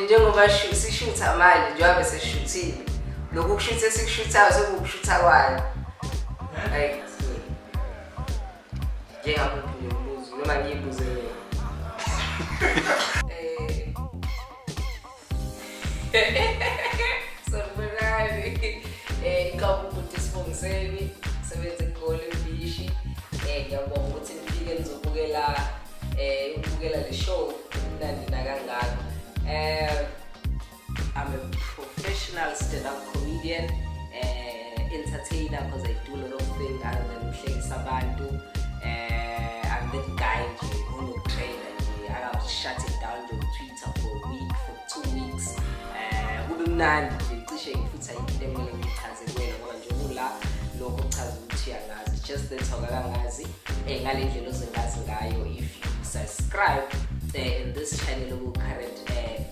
njengoba sishutha manje njengoba sesishuthile lokhu kushutha esikushuthayo sekushutha kwani hayi njengamuphi umbuzo noma ngiyibuze sorry ikabukuthi sibongiseni sebenze igoli embishi ngiyabonga ukuthi nifike nizobukela le show mnandi nakangaka. I'm a professional stand-up comedian, entertainer because I do a lot of things other than uhlekisa abantu. I'm that guy who trainer. I was shutting down on Twitter for a week, for 2 weeks. Kube mnandi cishe ngifutha into emele ngichaze kuwena ngoba nje ula lokho kuchaza ukuthi uyangazi just that awukangazi ngale ndlela ozengazi ngayo if you subscribe in this channel of current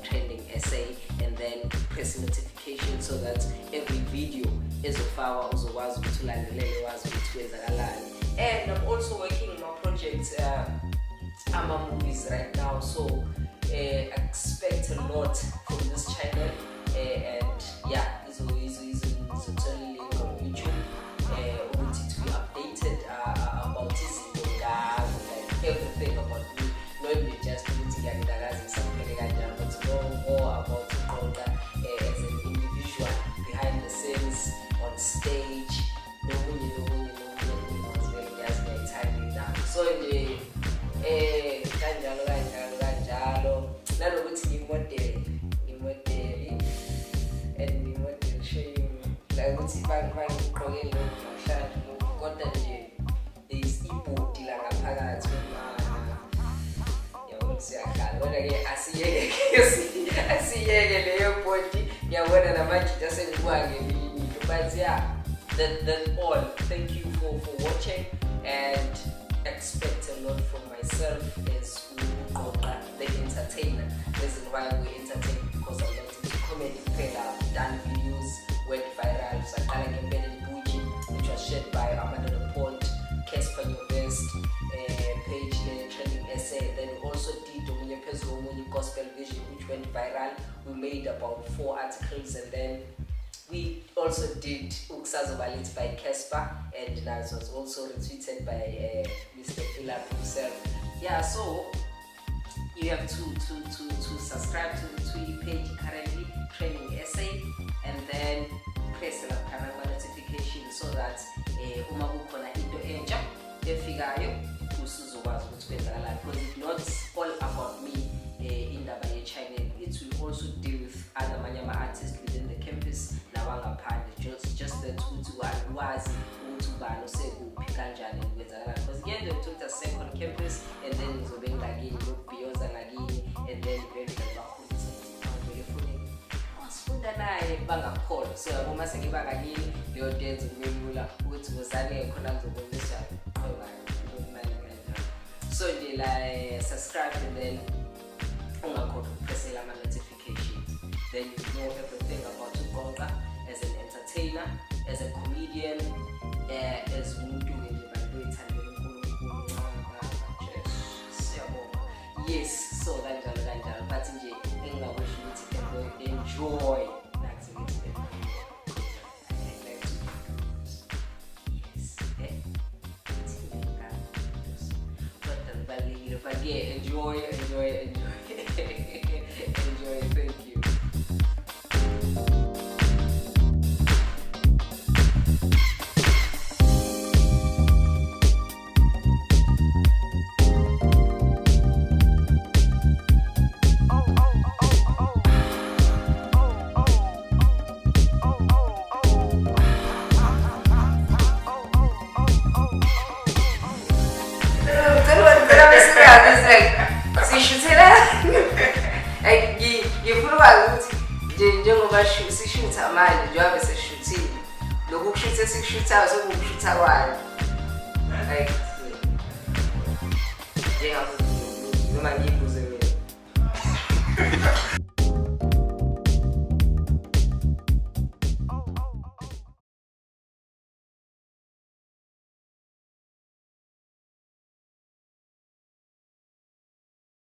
trending essay and then press notification so that every video ezofakwa uzokwazi ukuthi ulandelele wazi ukuthi kwenzakalani. And I'm also working on my project movies right now, so expect a lot from this channel and yeah, it's totally link on YouTube to be updated about this like everything about me, not just but know more about Uqoqa as an individual behind the scenes, on stage, so kanjalo nanokuthi ngimodeli and ngimodel shame la ukuthi bangigqokele lokho mhlawumbe kodwa nje is ibhodi la ngaphakathi yabona siyakhala kodwa ke asiyeke leyo bhodi ngiyabona namajita sengibuka ngelinye but yeah that's all. Thank you for watching and expect a lot from myself as Uqoqa the entertainer. Reason why we entertain because I like to comedy fella. I've done videos went viral. Sakala Ngembele Buji, which was shared by Amanda the Port, Casper Your Best, page trending essay. Then we also did Omunye Pezgo Omunye Gospel Vision, which went viral. We made about 4 articles and then we also did Uksazo Balit by Casper and that was also retweeted by Mr. Philip himself. Yeah, so you have to subscribe to the Twitter page currently, Trending Essay, and then press the notification so that uma kukhona into entsha efikayo usizokwazi ukuthi kwenzakala because it's not all about me indaba ye channel, it will also deal with other manyama artists within the campus nawangaphandle just that ukuthi wazi ukuthi ubani osekuphi kanjani kwenzakala because ngiyende ukuthi second campus and then uzobe ngakini lokubhiyoza ngakini and then very bakhulisa ngiyefuna asifunda naye bangakholwa so yabo mase ngiba ngakini leyo dance kumela ukuthi uzane khona ngizobonisa so nje la subscribe and then ungakhohlwa ukupressela ama notifications, then you know everything about Uqoqa as an entertainer, as a comedian, as umuntu nje bantu ethandela uNkulunkulu siyabonga. Yes, so kanjalo but nje engingakusho ukuthi enjoy nathi ngithi but yeah, enjoy. Enjoy. Thank you. Njengoba sishutha manje njengoba sesishuthile lokhu kushutha esikushuthayo sekushutha kwani hayi njengamuphi noma ngiyibuzwe